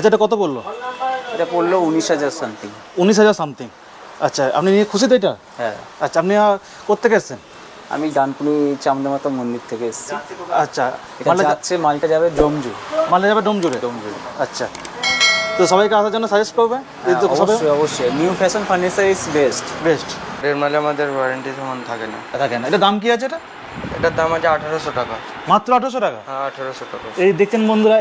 আচ্ছা, এটা কত পড়লো? এটা পড়লো 19,000 সামথিং। 19,000 সামথিং। আচ্ছা, আপনি নিয়ে খুশি তো এটা? হ্যাঁ। আচ্ছা, আপনি কোত্থেকে এসেছেন? আমি ডানকুনি চামুন্ডা মন্দির থেকে এসেছি। আচ্ছা, এটা যাচ্ছে, মালটা যাবে ডোমজুর। মালটা যাবে ডোমজুরে? ডোমজুর। আচ্ছা, তো সবাইকে আসার জন্য সাজেস্ট করবে? অবশ্যই অবশ্যই, new fashion furniture is best. Best. এর মালে আমাদের ওয়ারেন্টি তেমন থাকে না। থাকে না। এটা দাম কি আছে? এটার দাম আছে 1800 টাকা। মাত্র 1800 টাকা? হ্যাঁ, 1800 টাকা। এই দেখছেন বন্ধুরা,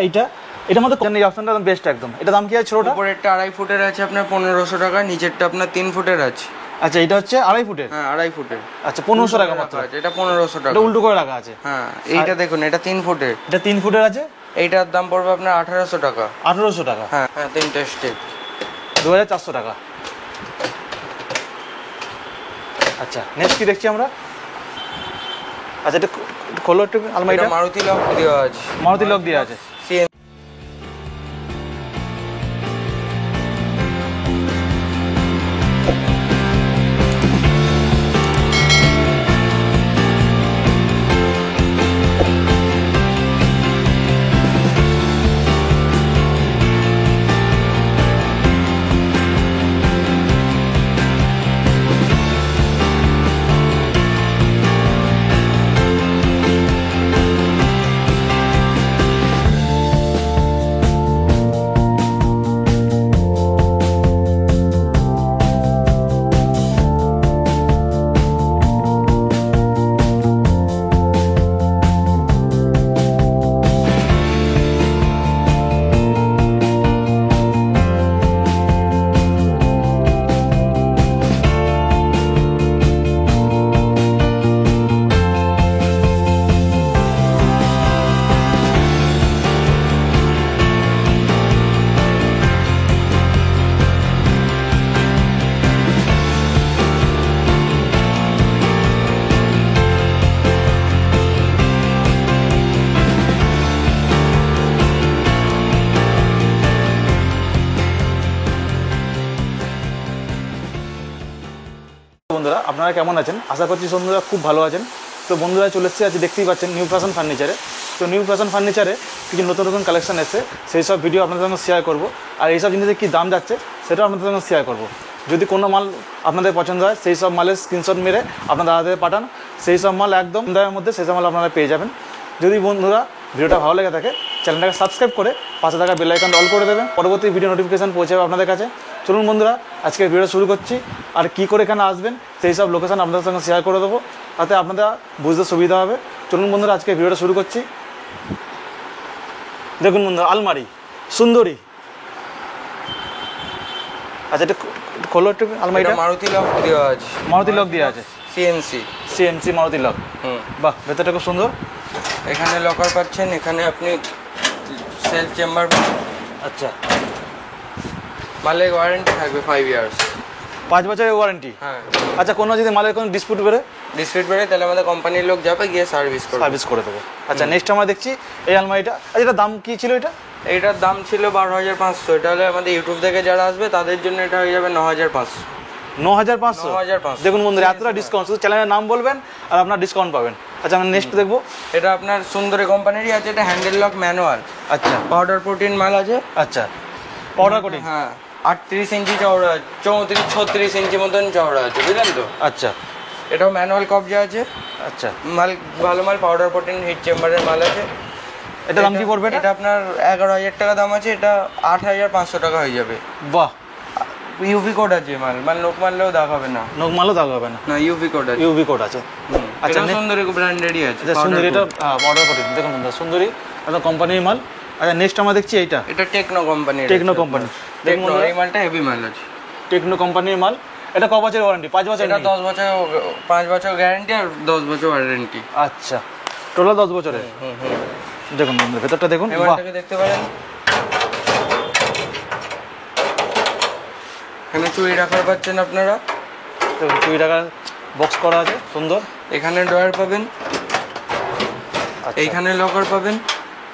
এটার মধ্যে এই অপশনটা বেস্ট একদম। এটা দাম কি আছে ছোটটা? উপরেরটা 2.5 ফুটের আছে আপনার 1500 টাকা, নিচেরটা আপনার 3 ফুটের আছে। আচ্ছা, এটা হচ্ছে 2.5 ফুটের? হ্যাঁ, 2.5 ফুটের। আচ্ছা, 1500 টাকা মাত্র? এটা 1500 টাকা। এটা উল্টো করে রাখা আছে? হ্যাঁ, এইটা দেখুন, এটা 3 ফুটের। এটা 3 ফুটের আছে? এইটার দাম পড়বে আপনার 1800 টাকা। 1800 টাকা? হ্যাঁ হ্যাঁ, 3টা স্টেপ 2400 টাকা। আচ্ছা, নেক্সট কি দেখছি আমরা? আচ্ছা, এটা খোলো একটু আলমারিটা। মারুতি লক দেওয়া আছে। মারুতি লক দেওয়া আছে? বন্ধুরা, আপনারা কেমন আছেন? আশা করছি বন্ধুরা খুব ভালো আছেন। তো বন্ধুরা, চলে এসেছি আজ, দেখতেই পাচ্ছেন, নিউ ফ্যাশন ফার্নিচারে। তো নিউ ফ্যাশন ফার্নিচারে কিছু নতুন নতুন কালেকশন এসেছে, সেই সব ভিডিও আপনাদের সঙ্গে শেয়ার করব। আর এইসব জিনিসের কী দাম যাচ্ছে সেটাও আপনাদের সঙ্গে শেয়ার করব। যদি কোনো মাল আপনাদের পছন্দ হয়, সেই সব মালের স্ক্রিনশট মেরে আপনাদের হাতে পাঠান। সেই সব মাল একদম দামের মধ্যে সেই সব মাল আপনারা পেয়ে যাবেন। যদি বন্ধুরা ভিডিওটা ভালো লেগে থাকে, চ্যানেলটাকে সাবস্ক্রাইব করে পাশে থাকা বেল আইকনটা অল করে দেবেন। পরবর্তী ভিডিও নোটিফিকেশান পৌঁছে যাবে আপনাদের কাছে। চলুন বন্ধুরা, আজকে ভিডিওটা শুরু করছি। আর কী করে এখানে আসবেন সেই সব লোকেশান আপনাদের সঙ্গে শেয়ার করে দেবো, তাতে আপনাদের বুঝতে সুবিধা হবে। চলুন বন্ধুরা, আজকে ভিডিওটা শুরু করছি। দেখুন বন্ধুরা, আলমারি সুন্দরী। আচ্ছা, এটা খোলো একটু আলমারিটা। মারুতি লক দেওয়া আছে। মারুতি লক দেওয়া আছে? CNC Maruti lock. বাহ, ভেতরটা খুব সুন্দর। এখানে লকার পাচ্ছেন, এখানে আপনি সেলফ চেম্বার। আচ্ছা, মালের ওয়ারেন্টি থাকবে 5 ইয়ার্স। 5 বছরের ওয়ারেন্টি? হ্যাঁ। আচ্ছা, কোনো যদি মালের কোনো ডিসপিউট বেড়ে তাহলে আমাদের কোম্পানির লোক যাবে, গিয়ে সার্ভিস করে দেবো। আচ্ছা, নেক্সট আমরা দেখছি এই আলমারিটা। আচ্ছা, এটার দাম কি ছিল? এইটার দাম ছিল 12,500। এটা হলে আমাদের ইউটিউব থেকে যারা আসবে তাদের জন্য এটা হয়ে যাবে 9,500। 9,500? দেখুন বন্ধুরা, এতটা ডিসকাউন্ট! শুধু চ্যানেলের নাম বলবেন আর আপনার ডিসকাউন্ট পাবেন। আচ্ছা, আমরা নেক্সট দেখবো। এটা আপনার সুন্দরী কোম্পানিরই আছে, এটা হ্যান্ডেল লক ম্যানুয়াল। আচ্ছা, পাউডার প্রোটিন মাল আছে। আচ্ছা, পাউডার কোটিং। হ্যাঁ, 38 ইঞ্চি চওড়া আছে, 34-36 ইঞ্চি মতন চওড়া আছে, বুঝলেন তো? আচ্ছা, এটাও ম্যানুয়াল কবজা আছে। আচ্ছা, মাল ভালো মাল, পাউডার প্রোটিন হিট চেম্বারের মাল আছে। এটা দাম কি পড়বে? এটা আপনার 11,000 টাকা দাম আছে, এটা 8,500 টাকা হয়ে যাবে। বাহ, ইউভি কোড আছে। মাল নোক মারলেও দাগ হবে না। নোক মারলেও দাগ হবে না? না, ইউভি কোড আছে। ইউভি কোড আছে। আচ্ছা, সুন্দরী ব্র্যান্ডেরই আছে। সুন্দরী, এটা পাউডার কোটিং। দেখুন বন্ধুরা, সুন্দরী একটা কোম্পানির মাল। আচ্ছা, নেক্সট আমরা দেখছি এইটা। এটা টেকনো কোম্পানি। দেখুন, এই মালটা হেভি মাল আছে। টেকনো কোম্পানির মাল। এটা ক বছরের ওয়ারেন্টি? 5 বছর? এটা 10 বছর, 5 বছর গ্যারান্টি আর 10 বছর ওয়ারেন্টি। আচ্ছা, টোটাল 10 বছরের। দেখুন বন্ধুরা, ভেতরটা দেখুন। এবারটাকে দেখতে পারেন। এখানে চুড়ি রাখার পাচ্ছেন আপনারা। দেখুন, চুড়ি রাখার বক্স করা আছে, সুন্দর। এখানে ড্রয়ার পাবেন, এইখানে লকার পাবেন,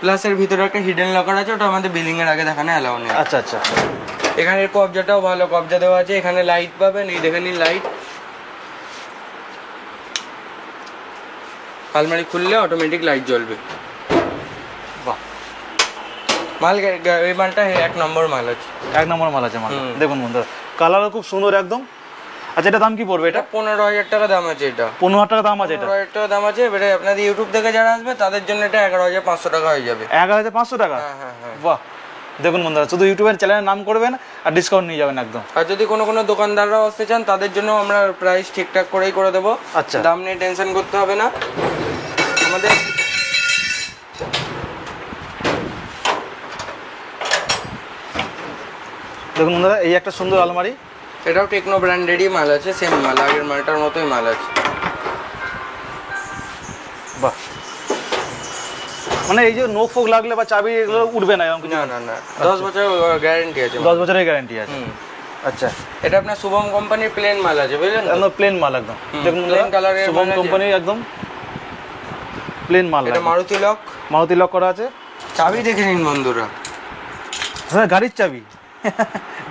প্লাস এর ভিতরে একটা হিডেন লকার আছে, ওটা আমাদের বিলিং এর আগে দেখানো অ্যালাউ নেই। আচ্ছা আচ্ছা। এখানে কবজাটাও ভালো কবজা দেওয়া আছে। এখানে লাইট পাবেন, এই দেখেন লাইট। আলমারি খুললে অটোমেটিক লাইট জ্বলবে। বাহ, মাল এই মালটা এক নম্বর মাল আছে। 1 নম্বর মাল আছে মাল। দেখুন বন্ধুরা কালারও খুব সুন্দর একদম। আচ্ছা এটা দাম কি পড়বে? এটা 15,000 টাকা দাম আছে। এটা 15,000 টাকা দাম আছে। এটা 15,000 টাকা দাম আছে। এবারে আপনাদের ইউটিউব থেকে যারা আসবে তাদের জন্য এটা 11,500 টাকা হয়ে যাবে। 11,500 টাকা? হ্যাঁ। বাহ, দেখুন বন্ধুরা শুধু ইউটিউবের চ্যানেলের নাম করবেন আর ডিসকাউন্ট নিয়ে যাবেন একদম। আর যদি কোনো দোকানদাররা আসতে চান তাদের জন্য আমরা প্রাইস ঠিকঠাক করেই করে দেবো। আচ্ছা। দাম নিয়ে টেনশন করতে হবে না আমাদের। দেখুন বন্ধুরা এই একটা সুন্দর আলমারি। এটাও টেকনো ব্র্যান্ডেরই মাল আছে, সেম মাল, আগের মালটার মতোই মাল আছে। বাহ, মানে এই যে নোক ফোক লাগলে বা চাবি এগুলো উঠবে না এরকম কিছু? না 10 বছর গ্যারান্টি আছে। 10 বছরের গ্যারান্টি আছে। আচ্ছা এটা আপনার শুভম কোম্পানির প্লেন মাল আছে, বুঝলেন তো? একদম প্লেন মাল একদম। দেখুন প্লেন কালারের শুভম কোম্পানির একদম প্লেন মাল। এটা মারুতি লক করা আছে। চাবি দেখে নিন বন্ধুরা। হ্যাঁ গাড়ির চাবি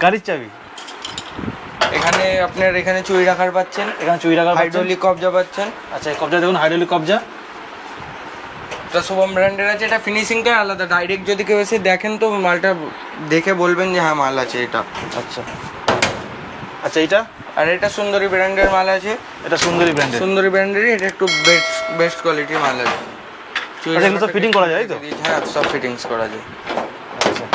গাড়ির চাবি। এখানে চুরি রাখার পাচ্ছেন, এখানে চুরি রাখার হাইড্রোলিক কবজা পাচ্ছেন। আচ্ছা এই কবজা দেখুন, হাইড্রোলিক কবজা। এটা শুভম ব্র্যান্ডের আছে। এটা ফিনিশিংটা আলাদা। ডাইরেক্ট যদি কেউ এসে দেখেন তো মালটা দেখে বলবেন যে হ্যাঁ মাল আছে এটা। আচ্ছা আচ্ছা এইটা? আর এটা সুন্দরী ব্র্যান্ডের মাল আছে। এটা সুন্দরী ব্র্যান্ডের? সুন্দরী ব্র্যান্ডেরই। এটা একটু বেস্ট কোয়ালিটির মাল আছে। আচ্ছা এগুলো সব ফিটিং করা যায় তো? হ্যাঁ সব ফিটিংস করা যায়। আচ্ছা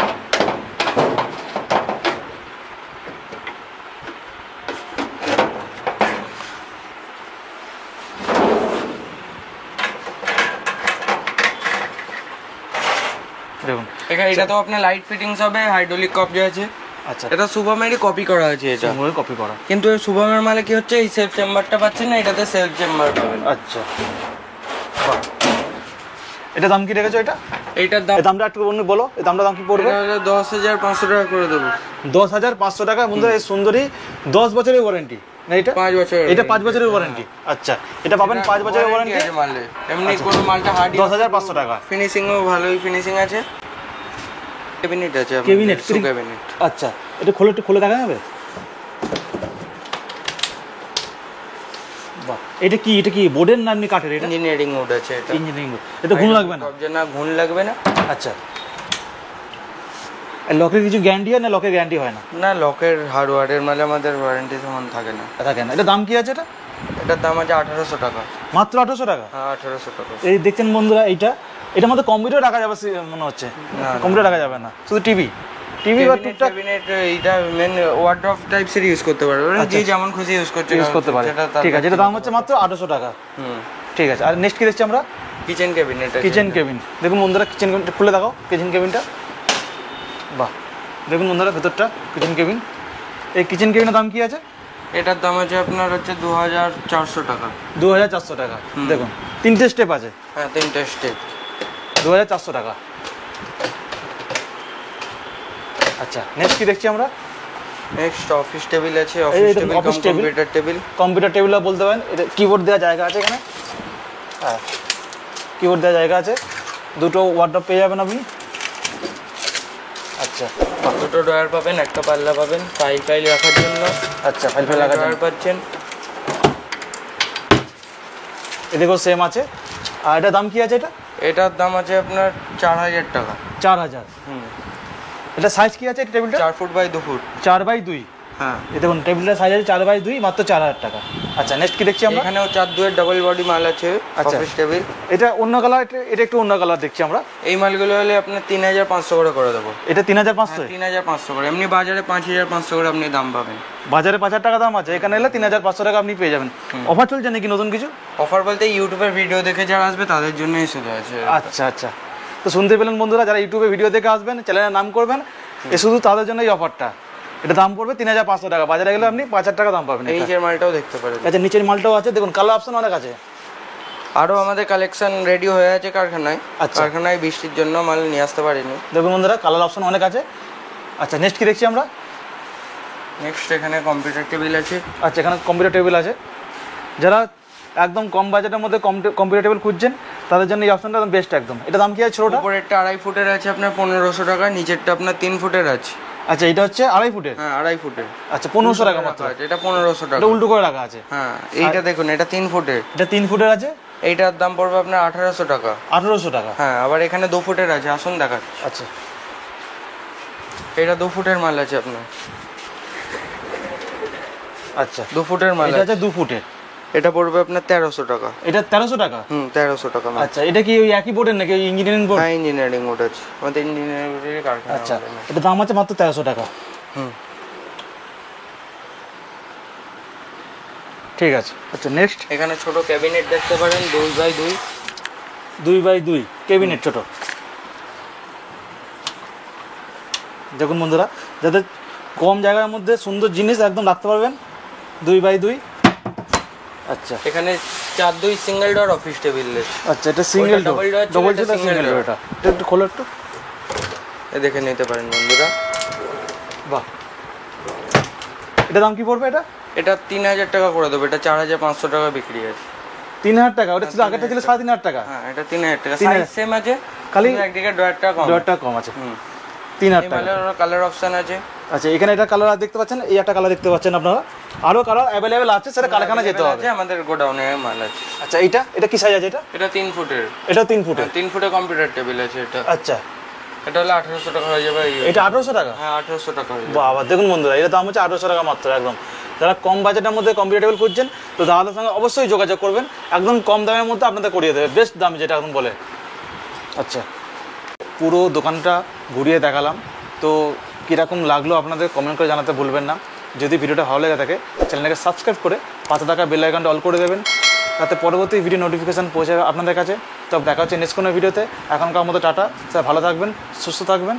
দেখুন এটা তো আপনার লাইট ফিটিংস হবে, হাইড্রোলিক কবজা আছে। আচ্ছা এটা শুভমেরই কপি করা আছে। এটা শুভমের কপি করা, কিন্তু শুভমের মালে কি হচ্ছে, এই সেলফ চেম্বারটা পাচ্ছেন না, এটাতে সেলফ চেম্বার পাবেন। আচ্ছা বাহ, এটা দাম কি রেখেছো? এইটার দাম, এই দামটা একটু বলো, এই দামটা দাম কি পড়বে? 10,500 টাকা করে দেবো। 10,500 টাকা বন্ধুরা। এই সুন্দরী 10 বছরের ওয়ারেন্টি না? এটা 5 বছর। এটা 5 বছরের ওয়ারেন্টি। আচ্ছা এটা পাবেন 5 বছরের ওয়ারেন্টি আছে মালে। এমনি কোনো মালটা হার্ড 10,500 টাকা। ফিনিশিংও ভালোই ফিনিশিং আছে। ক্যাবিনেট আছে, ক্যাবিনেট ক্যাবিনেট। আচ্ছা এটা একটু খুলে দেখা যাবে? বাহ, এটা কি বোর্ডের না এমনি কাঠের? এটা ইঞ্জিনিয়ারিং উড আছে। এটা ইঞ্জিনিয়ারিং উড। এটা ঘুণ লাগবে না? ঘুণ লাগবে না। আচ্ছা লকের কিছু গ্যারান্টি হয় না? লকের গ্যারান্টি হয় না? না লকের হার্ডওয়্যারের মালে আমাদের ওয়ারেন্টি তেমন থাকে না। থাকে না। এটা দাম কি আছে? এটার দাম আছে 1,800 টাকা। মাত্র 1,800 টাকা? হ্যাঁ 1,800 টাকা। এই দেখছেন বন্ধুরা, এটার মধ্যে কম্পিউটার রাখা যাবে মনে হচ্ছে? কম্পিউটার রাখা যাবে না, শুধু টিভি বা টুকটাক। ক্যাবিনেট এটা মেন ওয়ার্ডরোব টাইপসের ইউজ করতে পারবে, যে যেমন খুশি ইউজ করতে পারে। ঠিক আছে, এটা দাম হচ্ছে মাত্র 1,800 টাকা। ঠিক আছে। আর নেক্সট কি দেখছি আমরা? Kitchen cabinet. কিচেন কেবিন দেখুন বন্ধুরা, কিচেন কেবিনটা খুলে দেখাও। কিচেন কেবিনটা বাহ, দেখুন বন্ধুরা ভেতরটা কিচেন কেবিন। এই কিচেন কেবিনের দাম কি আছে? এটার দাম আছে আপনার হচ্ছে 2,400 টাকা। 2,400 টাকা। দেখুন 3টে স্টেপ আছে। হ্যাঁ 3টে স্টেপ। 2,400 টাকা। আচ্ছা নেক্সট কি দেখছি আমরা? নেক্সট অফিস টেবিল আছে। Office table, computer table. Computer টেবিলও বলতে পারেন। এটা কিবোর্ড দেওয়ার জায়গা আছে এখানে। হ্যাঁ কিবোর্ড দেওয়ার জায়গা আছে। দুটো ওয়ার্ডরোব পেয়ে যাবেন আপনি। আচ্ছা দুটো ড্রয়ার পাবেন, একটা পাল্লা পাবেন ফাইল রাখার জন্য। আচ্ছা ফাইল রাখার জন্য পাচ্ছেন। এদিকেও সেম আছে। আর এটার দাম কি আছে? এটার দাম আছে আপনার 4,000 টাকা। 4,000। এটা সাইজ কি আছে টেবিলটা? 4 ফুট বাই 2 ফুট। 4x2। হ্যাঁ এই দেখুন টেবিলটার সাইজ আছে 4x2, মাত্র 4,000 টাকা। আচ্ছা নেক্সট কি দেখছি আমরা? এখানেও 4-2 ডাবল বডি মাল আছে। অফিস টেবিল এটা অন্য কালার, এটা একটু অন্য কালার দেখছি আমরা। এই মালগুলো হলে আপনার 3,500 করে দেবো। এটা 3,500? 3,500 করে। এমনি বাজারে 5,500 করে আপনি দাম পাবেন। বাজারে 5,000 টাকা দাম আছে, এখানে এলে 3,500 টাকা আপনি পেয়ে যাবেন। অফার চলছে নাকি নতুন কিছু? অফার বলতে ইউটিউবের ভিডিও দেখে যারা আসবে তাদের জন্যই শুধু আছে। আচ্ছা আচ্ছা, তো শুনতে পেলেন বন্ধুরা, যারা ইউটিউবে ভিডিও দেখে আসবেন, চ্যানেলের নাম করবেন, এ শুধু তাদের জন্য এই অফারটা। এটা দাম পড়বে 3,500 টাকা। বাজারে গেলে আপনি 5,000 টাকা দাম পাবেন। এই নিচের মালটাও দেখতে পারেন। আচ্ছা নিচের মালটাও আছে, দেখুন কালার অপশন অনেক আছে। আরও আমাদের কালেকশন রেডি হয়ে আছে কারখানায়। আচ্ছা। কারখানায় বৃষ্টির জন্য মাল নিয়ে আসতে পারিনি। দেখুন বন্ধুরা কালার অপশন অনেক আছে। আচ্ছা নেক্সট কি দেখছি আমরা? নেক্সট এখানে কম্পিউটার টেবিল আছে। আচ্ছা এখানে কম্পিউটার টেবিল আছে। যারা একদম কম বাজেটের মধ্যে কম্পিউটার টেবিল খুঁজছেন তাদের জন্য এই অপশনটা বেস্ট একদম। এটা দাম কি আছে ছোটটা? উপরেরটা 2.5 ফুটের আছে আপনার 1,500 টাকা। নিচেরটা আপনার 3 ফুটের আছে। আচ্ছা এটা হচ্ছে 2.5 ফুটের? হ্যাঁ 2.5 ফুটের। আচ্ছা 1,500 টাকা মাত্র। এটা 1,500 টাকা। এটা উল্টো করে রাখা আছে। হ্যাঁ এইটা দেখুন, এটা 3 ফুটের। এটা 3 ফুটের আছে। এইটার দাম পড়বে আপনার 1,800 টাকা। 1,800 টাকা। হ্যাঁ আবার এখানে 2 ফুটের আছে, আসুন দেখাচ্ছি। আচ্ছা এটা 2 ফুটের মাল আছে আপনার, আচ্ছা 2 ফুটের মাল এটা আছে। আছে 2 ফুটের, এটা পড়বে আপনার 1300 টাকা। এটা 1300 টাকা। 1300 টাকা মাল। আচ্ছা এটা কি ওই একই বোর্ডের নাকি ইঞ্জিনিয়ারিং বোর্ড? হ্যাঁ ইঞ্জিনিয়ারিং মোড আছে, আমাদের ইঞ্জিনিয়ারিং কারখানা। আচ্ছা এটা দাম আছে মাত্র 1300 টাকা। হুম। ঠিক আছে। আচ্ছা নেক্সট, এখানে ছোট ক্যাবিনেট দেখতে পারেন 2x2। 2x2 ক্যাবিনেট ছোট। দেখুন বন্ধুরা, যাতে কম জায়গার মধ্যে সুন্দর জিনিস একদম রাখতে পারবেন, 2x2। আচ্ছা এখানে 4-2 সিঙ্গেল ডোর অফিস টেবিল আছে। আচ্ছা এটা সিঙ্গেল ডোর, double door ছিল, ডবল এটা ছিল, single সিঙ্গেল door। ডোর। এটা একটু খোলো একটু। এ দেখে নিতে পারেন বন্ধুরা। বাহ, এটা দাম কি পড়বে? এটা এটা 3000 টাকা করে দেবো, এটা 4500 টাকা বিক্রি আছে। 3000 টাকা। ওটা ছিল আগেরটা ছিল 3500 টাকা। হ্যাঁ এটা 3000 টাকা, 3000 সাইজ সেম আছে, খালি কিন্তু একদিকে ডোরটা কম। ডোরটা কম আছে। হুম। 3000 এই টাকা। মালের কালার অপশন আছে। আচ্ছা এখানে এটা কালার দেখতে পাচ্ছেন, এই একটা কালার দেখতে পাচ্ছেন আপনারা, আরো কালার অ্যাভেলেবেল আছে, সেটা কারখানা যেতে হবে। আছে, আমাদের গোডাউনে মাল আছে। আচ্ছা এটা কি সাইজ আছে? এটা 3 ফুটের। এটা 3 ফুটের। 3 ফুটে কম্পিউটার টেবিল আছে এটা। আচ্ছা এটা হলো 1800 টাকা হয়ে যাবে। এটা 1800 টাকা। হ্যাঁ 1800 টাকা হয়ে যাবে। বাবা দেখুন বন্ধুরা, এটা দাম হচ্ছে 1800 টাকা মাত্র। একদম যারা কম বাজেটের মধ্যে কম্পিউটার টেবিল খুঁজছেন, তো দাদাদের সঙ্গে অবশ্যই যোগাযোগ করবেন, একদম কম দামের মধ্যে আপনাদের করিয়ে দেবে, বেস্ট দাম যেটা একদম বলে। আচ্ছা পুরো দোকানটা ঘুরিয়ে দেখালাম, তো কীরকম লাগলো আপনাদের কমেন্ট করে জানাতে ভুলবেন না। যদি ভিডিওটা ভালো লেগে থাকে চ্যানেলটাকে সাবস্ক্রাইব করে পাশে থাকা বেল আইকনটা অল করে দেবেন, তাতে পরবর্তী ভিডিও নোটিফিকেশান পৌঁছে যাবে আপনাদের কাছে। তো দেখা হচ্ছে নেক্সট কোনো ভিডিওতে। এখনকার মতো টাটা, স্যার ভালো থাকবেন, সুস্থ থাকবেন।